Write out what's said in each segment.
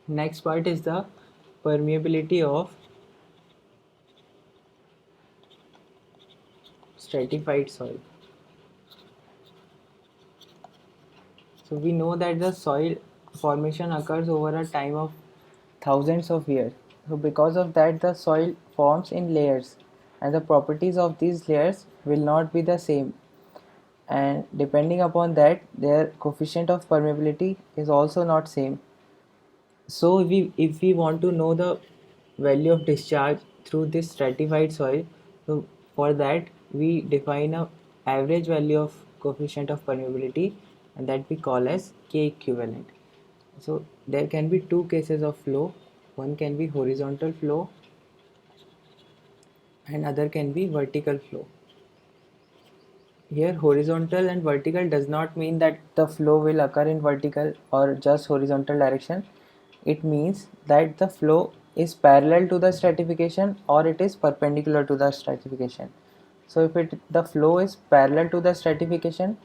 Next part is the permeability of stratified soil. So we know that the soil formation occurs over a time of thousands of years. So because of that, the soil forms in layers, and the properties of these layers will not be the same, and depending upon that their coefficient of permeability is also not same. So if we want to know the value of discharge through this stratified soil, so for that we define a average value of coefficient of permeability, and that we call as K equivalent. So there can be two cases of flow. One can be horizontal flow and other can be vertical flow. Here horizontal and vertical does not mean that the flow will occur in vertical or just horizontal direction. It means that the flow is parallel to the stratification or it is perpendicular to the stratification. So if the flow is parallel to the stratification,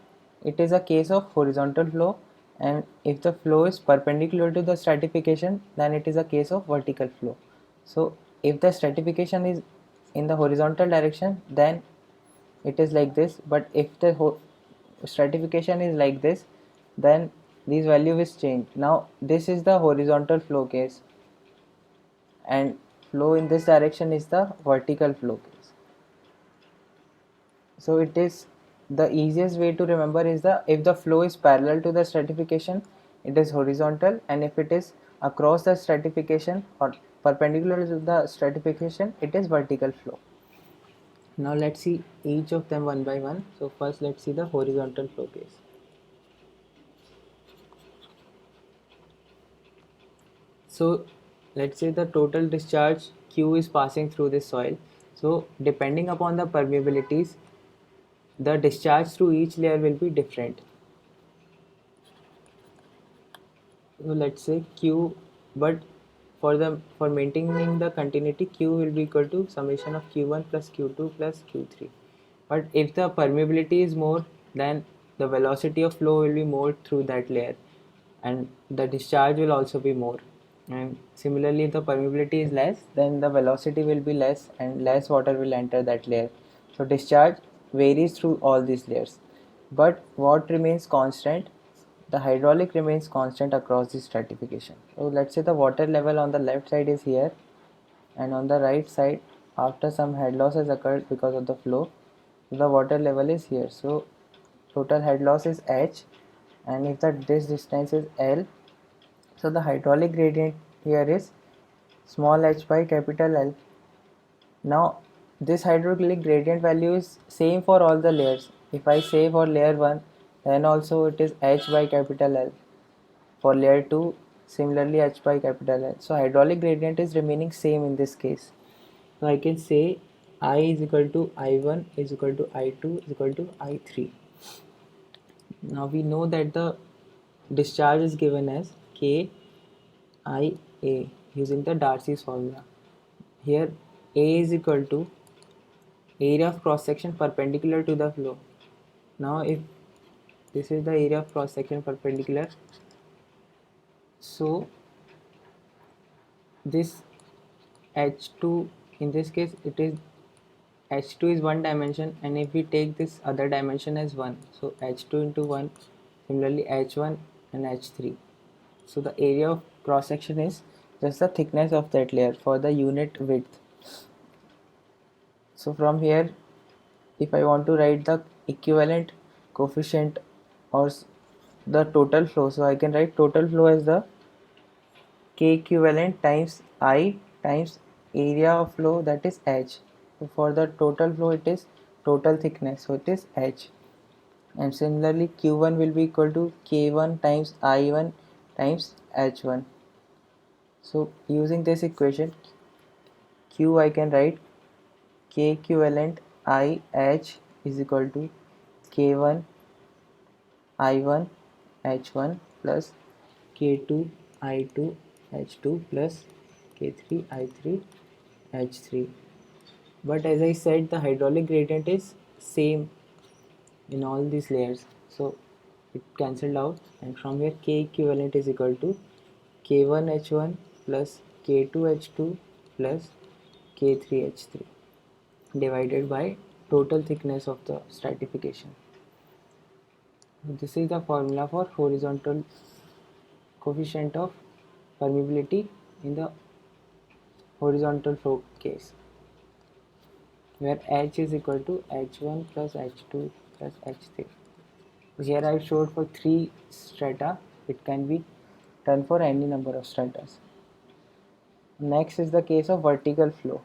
it is a case of horizontal flow, and if the flow is perpendicular to the stratification, then it is a case of vertical flow. So if the stratification is in the horizontal direction, then it is like this, but if the stratification is like this, then this value is changed. Now this is the horizontal flow case, and flow in this direction is the vertical flow case. So it is the easiest way to remember is the if the flow is parallel to the stratification, it is horizontal, and if it is across the stratification or perpendicular to the stratification, it is vertical flow. Now let's see each of them one by one. So first let's see the horizontal flow case. So let's say the total discharge Q is passing through this soil. So depending upon the permeabilities, the discharge through each layer will be different. So let's say Q, but for maintaining the continuity, Q will be equal to summation of Q1 plus Q2 plus Q3. But if the permeability is more, then the velocity of flow will be more through that layer, and the discharge will also be more. And similarly, if the permeability is less, then the velocity will be less and less water will enter that layer. So discharge varies through all these layers. But what remains constant? The hydraulic remains constant across the stratification. So let's say the water level on the left side is here, and on the right side, after some head loss has occurred because of the flow, the water level is here. So total head loss is H, and if this distance is L, so the hydraulic gradient here is small h by capital L. Now this hydraulic gradient value is same for all the layers. If I say for layer 1, then also it is h by capital L. For layer 2, similarly h by capital L. So hydraulic gradient is remaining same in this case. So I can say I is equal to I1 is equal to I2 is equal to I3. Now we know that the discharge is given as K I A using the Darcy's formula. Here A is equal to area of cross section perpendicular to the flow. Now if this is the area of cross section perpendicular, so this H2, in this case it is H2 is one dimension, and if we take this other dimension as 1, so H2 into 1, similarly H1 and H3. So the area of cross section is just the thickness of that layer for the unit width. So from here, if I want to write the equivalent coefficient or the total flow, so I can write total flow as the K equivalent times I times area of flow, that is H. So for the total flow it is total thickness, so it is H. And similarly Q1 will be equal to K1 times I1 times H1. So using this equation, Q I can write K equivalent IH is equal to K1 I1 H1 plus K2 I2 H2 plus K3 I3 H3. But as I said, the hydraulic gradient is same in all these layers, so it cancelled out, and from here K equivalent is equal to K1H1 plus K2H2 plus K3H3 divided by total thickness of the stratification. This is the formula for horizontal coefficient of permeability in the horizontal flow case, where H is equal to H1 plus H2 plus H3. Here I showed for 3 strata. It can be done for any number of stratas. Next is the case of vertical flow.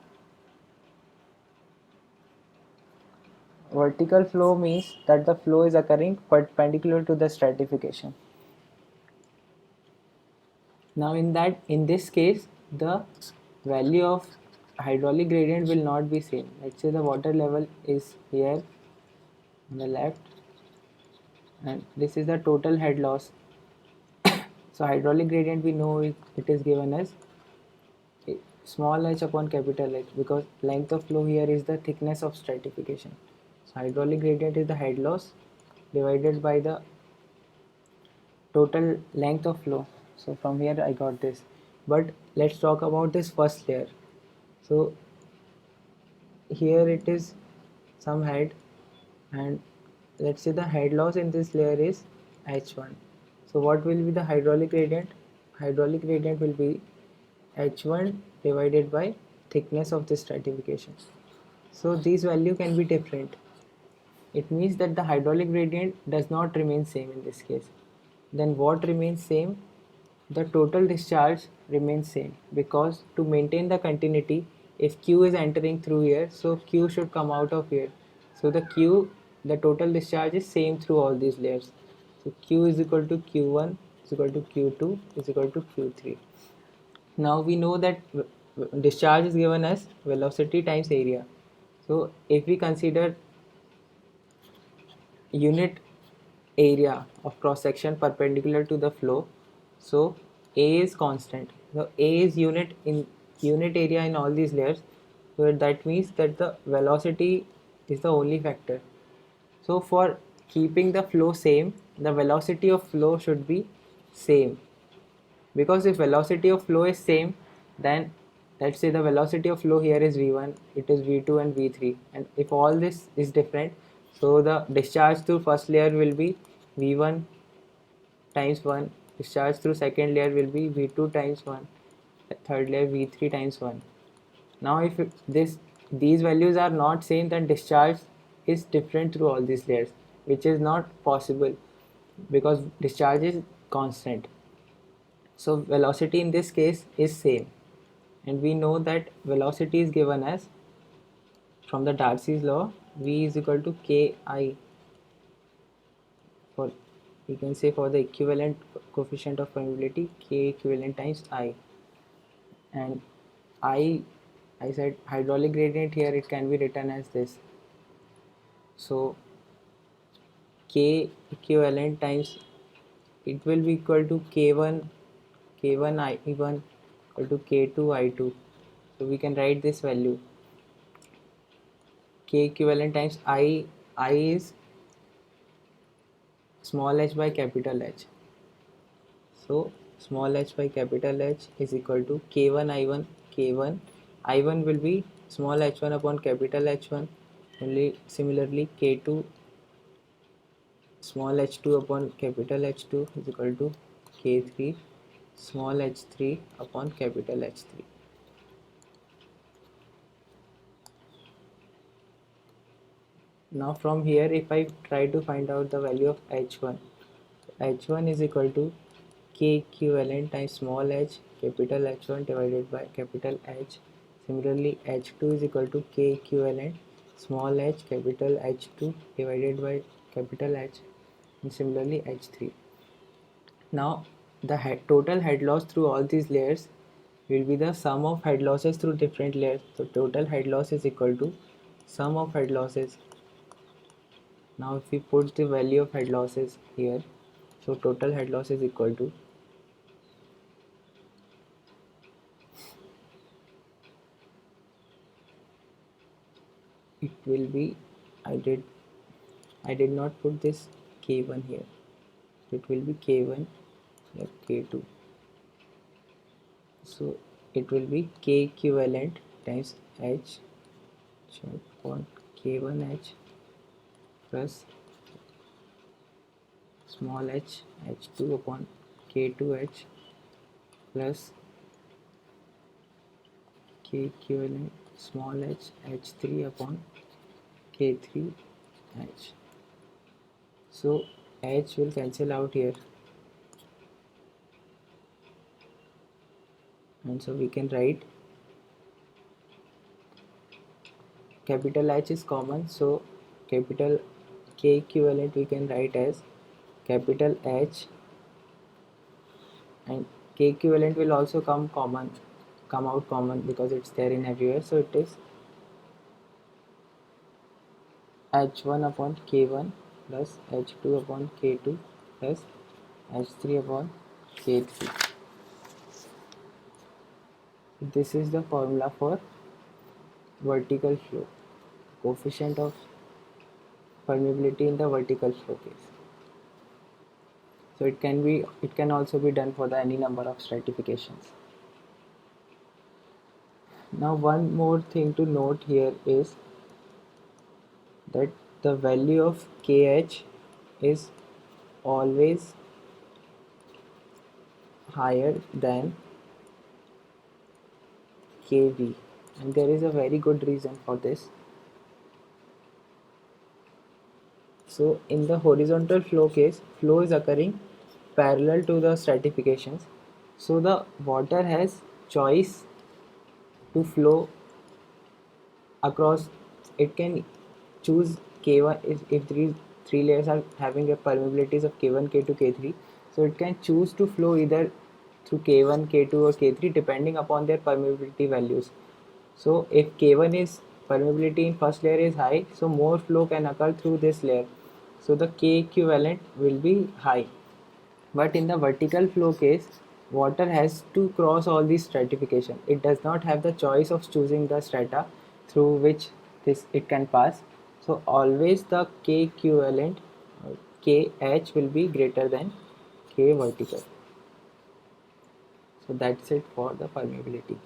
Vertical flow means that the flow is occurring perpendicular to the stratification. Now in this case, the value of hydraulic gradient will not be same. Let's say the water level is here on the left, and this is the total head loss. So hydraulic gradient, we know it is given as small h upon capital H, because length of flow here is the thickness of stratification. So hydraulic gradient is the head loss divided by the total length of flow. So from here I got this. But let's talk about this first layer. So here it is some head, and let's say the head loss in this layer is H1. So what will be the hydraulic gradient? Hydraulic gradient will be H1 divided by thickness of the stratification. So these value can be different. It means that the hydraulic gradient does not remain same in this case. Then what remains same? The total discharge remains same, because to maintain the continuity, if Q is entering through here, so Q should come out of here. So the total discharge is same through all these layers. So Q is equal to Q1 is equal to Q2 is equal to Q3. Now we know that discharge is given as velocity times area. So if we consider unit area of cross section perpendicular to the flow, so A is constant. So A is unit area in all these layers. So that means that the velocity is the only factor. So for keeping the flow same, the velocity of flow should be same. Because if velocity of flow is same, then let's say the velocity of flow here is V1, it is V2 and V3, and if all this is different, so the discharge through first layer will be V1 times 1, discharge through second layer will be V2 times 1, third layer V3 times 1. Now if these values are not same, then discharge is different through all these layers, which is not possible because discharge is constant. So velocity in this case is same, and we know that velocity is given as, from the Darcy's law, V is equal to Ki, for we can say for the equivalent coefficient of permeability, K equivalent times I. And I said hydraulic gradient here, it can be written as this. So K equivalent times, it will be equal to K1 I1 equal to K2 I2. So we can write this value. K equivalent times I is small h by capital H. So small h by capital H is equal to K1 I1 K1. I1 will be small h1 upon capital H1. Only similarly K2 small h2 upon capital H2 is equal to K3 small h3 upon capital H3. Now from here, if I try to find out the value of H1, H1 is equal to K equivalent times small h capital H1 divided by capital H. Similarly, H2 is equal to K equivalent small h capital H2 divided by capital H, and similarly H3. Now the total head loss through all these layers will be the sum of head losses through different layers. So total head loss is equal to sum of head losses. Now if we put the value of head losses here, so total head loss is equal to it will be, I did not put this K1 here, it will be K1 here K2. So it will be K equivalent times H upon K1H plus small h H2 upon K2H plus K equivalent small h H3 upon K3H. So H will cancel out here, and so we can write capital H is common, so capital K equivalent we can write as capital H, and K equivalent will also come out common because it's there in everywhere, so it is H1 upon K1 plus H2 upon K2 plus H3 upon K3. This is the formula for vertical flow, coefficient of permeability in the vertical flow case. So it can also be done for the any number of stratifications. Now one more thing to note here is that the value of KH is always higher than KV, and there is a very good reason for this. So in the horizontal flow case, flow is occurring parallel to the stratifications, so the water has choice to flow across. It can choose K1 if these three layers are having a permeabilities of K1, K2, K3, so it can choose to flow either through K1, K2 or K3 depending upon their permeability values. So if K1 is permeability in first layer is high, so more flow can occur through this layer, so the K equivalent will be high. But in the vertical flow case, water has to cross all these stratification. It does not have the choice of choosing the strata through which it can pass. So always the K equivalent KH will be greater than K vertical. So that's it for the permeability.